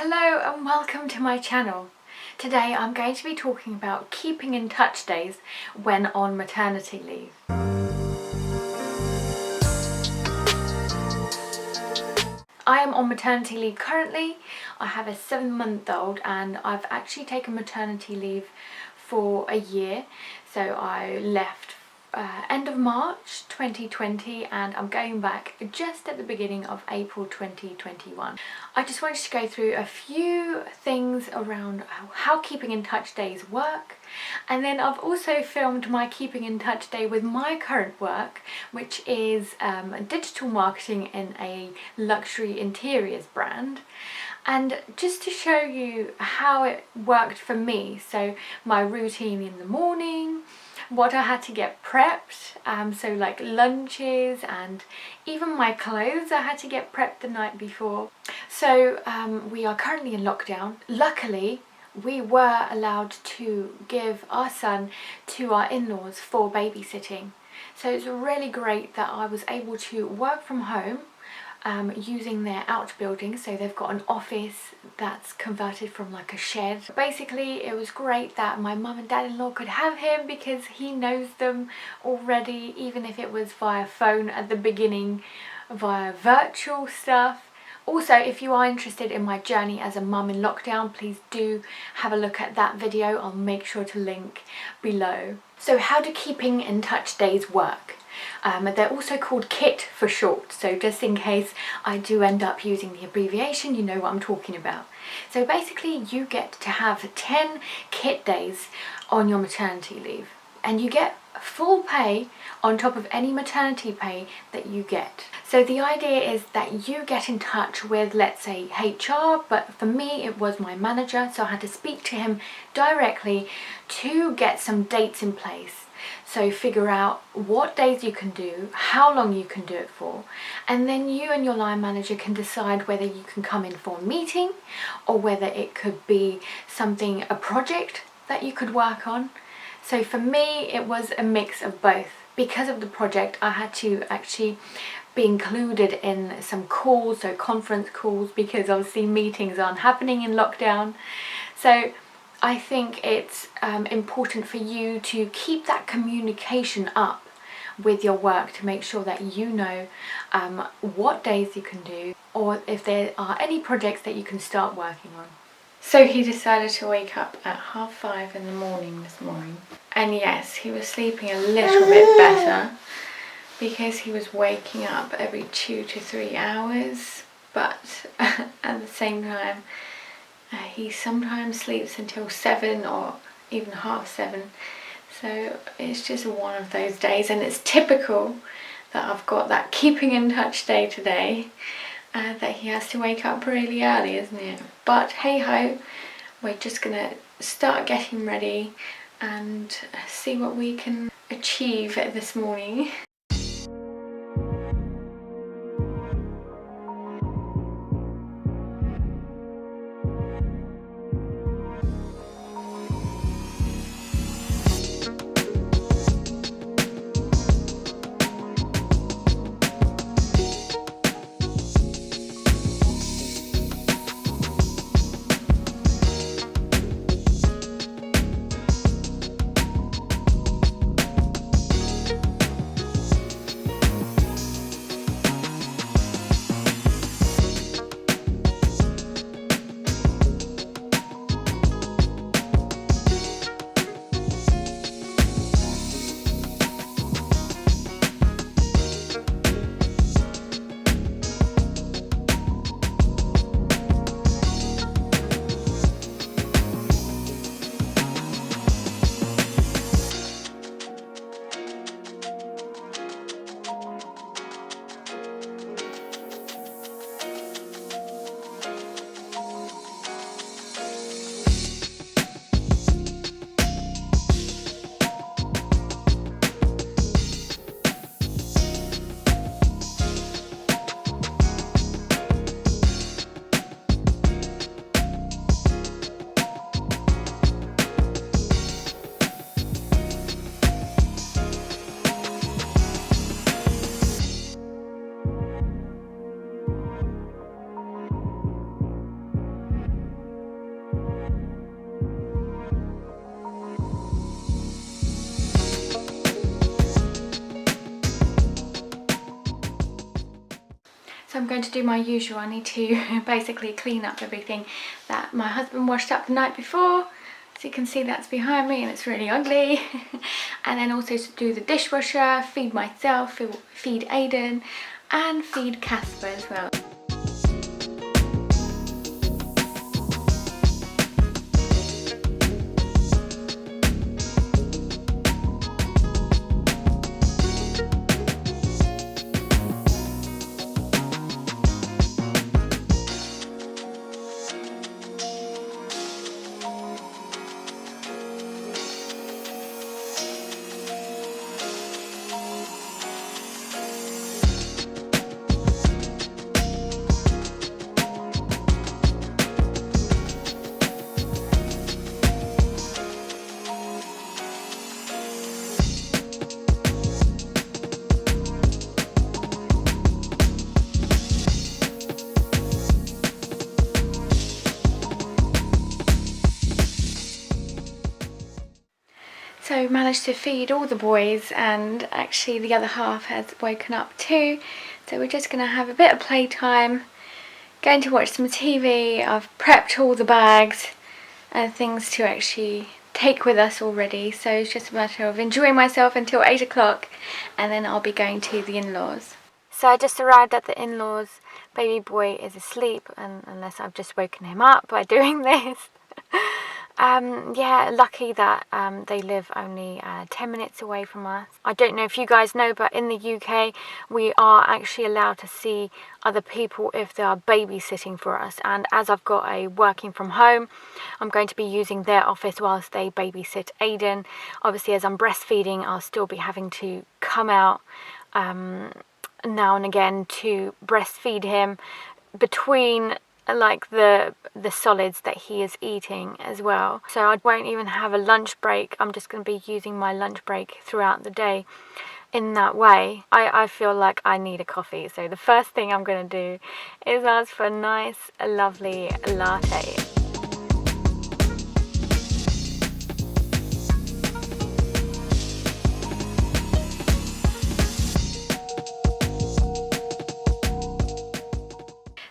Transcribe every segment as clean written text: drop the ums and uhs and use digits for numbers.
Hello and welcome to my channel. Today I'm going to be talking about keeping in touch days when on maternity leave. I am on maternity leave currently. I have a 7-month-old and I've actually taken maternity leave for a year. So I left end of March 2020 and I'm going back just at the beginning of April 2021. I just wanted to go through a few things around how keeping in touch days work, and then I've also filmed my keeping in touch day with my current work, which is digital marketing in a luxury interiors brand. And just to show you how it worked for me, so my routine in the morning, what I had to get prepped, so like lunches and even my clothes I had to get prepped the night before. So we are currently in lockdown. Luckily, we were allowed to give our son to our in-laws for babysitting. So it's really great that I was able to work from home using their outbuilding. So they've got an office that's converted from like a shed. Basically, it was great that my mum and dad-in-law could have him because he knows them already, even if it was via phone at the beginning, via virtual stuff. Also, if you are interested in my journey as a mum in lockdown, please do have a look at that video. I'll make sure to link below. So how do keeping in touch days work? They're also called KIT for short, so just in case I do end up using the abbreviation, you know what I'm talking about. So basically you get to have 10 KIT days on your maternity leave, and you get full pay on top of any maternity pay that you get. So the idea is that you get in touch with, let's say, HR, but for me it was my manager, so I had to speak to him directly to get some dates in place. So figure out what days you can do, how long you can do it for, and then you and your line manager can decide whether you can come in for a meeting or whether it could be something, a project that you could work on. So for me, it was a mix of both. Because of the project, I had to actually be included in some calls, so conference calls, because obviously meetings aren't happening in lockdown. So I think it's important for you to keep that communication up with your work to make sure that you know what days you can do, or if there are any projects that you can start working on. So he decided to wake up at 5:30 in the morning this morning. And yes, he was sleeping a little bit better because he was waking up every 2 to 3 hours. But at the same time, he sometimes sleeps until 7 or even 7:30. So it's just one of those days, and it's typical that I've got that keeping in touch day today. That he has to wake up really early, isn't it? But hey ho, we're just gonna start getting ready and see what we can achieve this morning. So I'm going to do my usual. I need to basically clean up everything that my husband washed up the night before. So you can see that's behind me and it's really ugly. And then also to do the dishwasher, feed myself, feed Aiden, and feed Casper as well. So managed to feed all the boys, and actually the other half has woken up too. So we're just going to have a bit of playtime, going to watch some TV. I've prepped all the bags and things to actually take with us already. So it's just a matter of enjoying myself until 8 o'clock and then I'll be going to the in-laws. So I just arrived at the in-laws. Baby boy is asleep, and unless I've just woken him up by doing this. Yeah, lucky that they live only 10 minutes away from us. I don't know if you guys know, but in the UK we are actually allowed to see other people if they are babysitting for us, and as I've got a working from home, I'm going to be using their office whilst they babysit Aiden. Obviously as I'm breastfeeding, I'll still be having to come out now and again to breastfeed him between like the solids that he is eating as well. So I won't even have a lunch break. I'm just going to be using my lunch break throughout the day in that way. I feel like I need a coffee, so the first thing I'm going to do is ask for a nice lovely latte.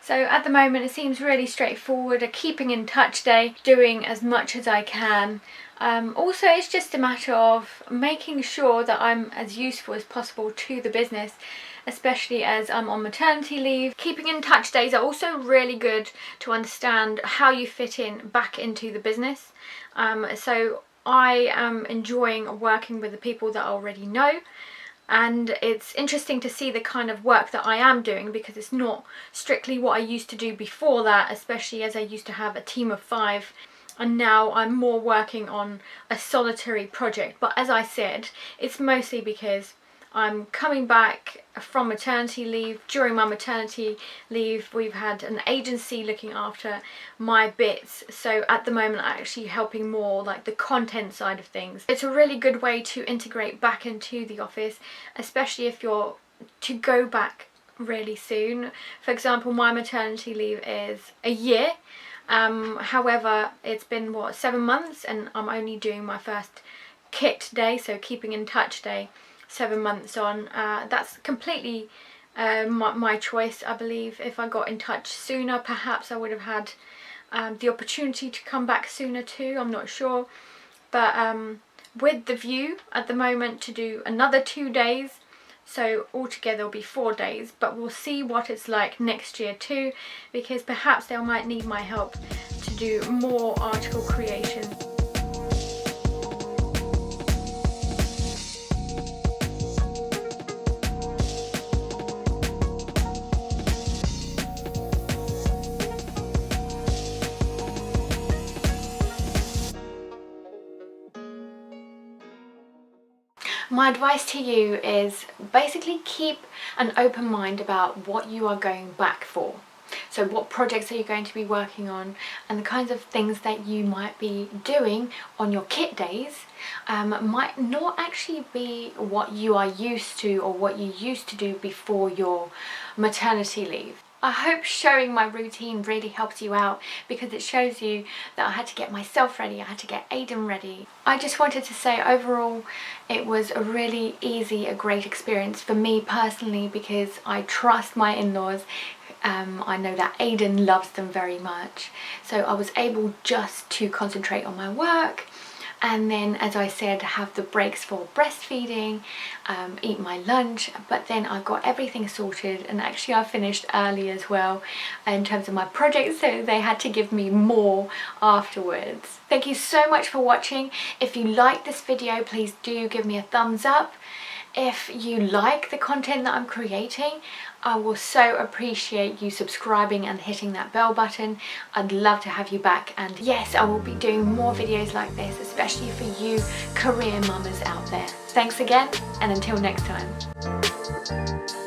So at the moment it seems really straightforward, a keeping in touch day, doing as much as I can. Also it's just a matter of making sure that I'm as useful as possible to the business, especially as I'm on maternity leave. Keeping in touch days are also really good to understand how you fit in back into the business. So I am enjoying working with the people that I already know. And it's interesting to see the kind of work that I am doing, because it's not strictly what I used to do before that, especially as I used to have a team of 5, and now I'm more working on a solitary project. But as I said, it's mostly because I'm coming back from maternity leave. During my maternity leave we've had an agency looking after my bits, so at the moment I'm actually helping more like the content side of things. It's a really good way to integrate back into the office, especially if you're to go back really soon. For example, my maternity leave is a year, however it's been 7 months and I'm only doing my first kit day, so keeping in touch day, 7 months on. That's completely my choice. I believe if I got in touch sooner, perhaps I would have had the opportunity to come back sooner too. I'm not sure, but with the view at the moment to do another 2 days, so altogether it'll be 4 days, but we'll see what it's like next year too, because perhaps they might need my help to do more article creation. My advice to you is basically keep an open mind about what you are going back for. So what projects are you going to be working on, and the kinds of things that you might be doing on your kit days might not actually be what you are used to or what you used to do before your maternity leave. I hope showing my routine really helps you out, because it shows you that I had to get myself ready, I had to get Aiden ready. I just wanted to say overall it was a really easy, a great experience for me personally, because I trust my in-laws I know that Aiden loves them very much, so I was able just to concentrate on my work, and then, as I said, have the breaks for breastfeeding, eat my lunch. But then I got everything sorted, and actually I finished early as well in terms of my project, so they had to give me more afterwards. Thank you so much for watching. If you like this video, please do give me a thumbs up. If you like the content that I'm creating, I will so appreciate you subscribing and hitting that bell button. I'd love to have you back, and yes, I will be doing more videos like this, especially for you career mamas out there. Thanks again, and until next time.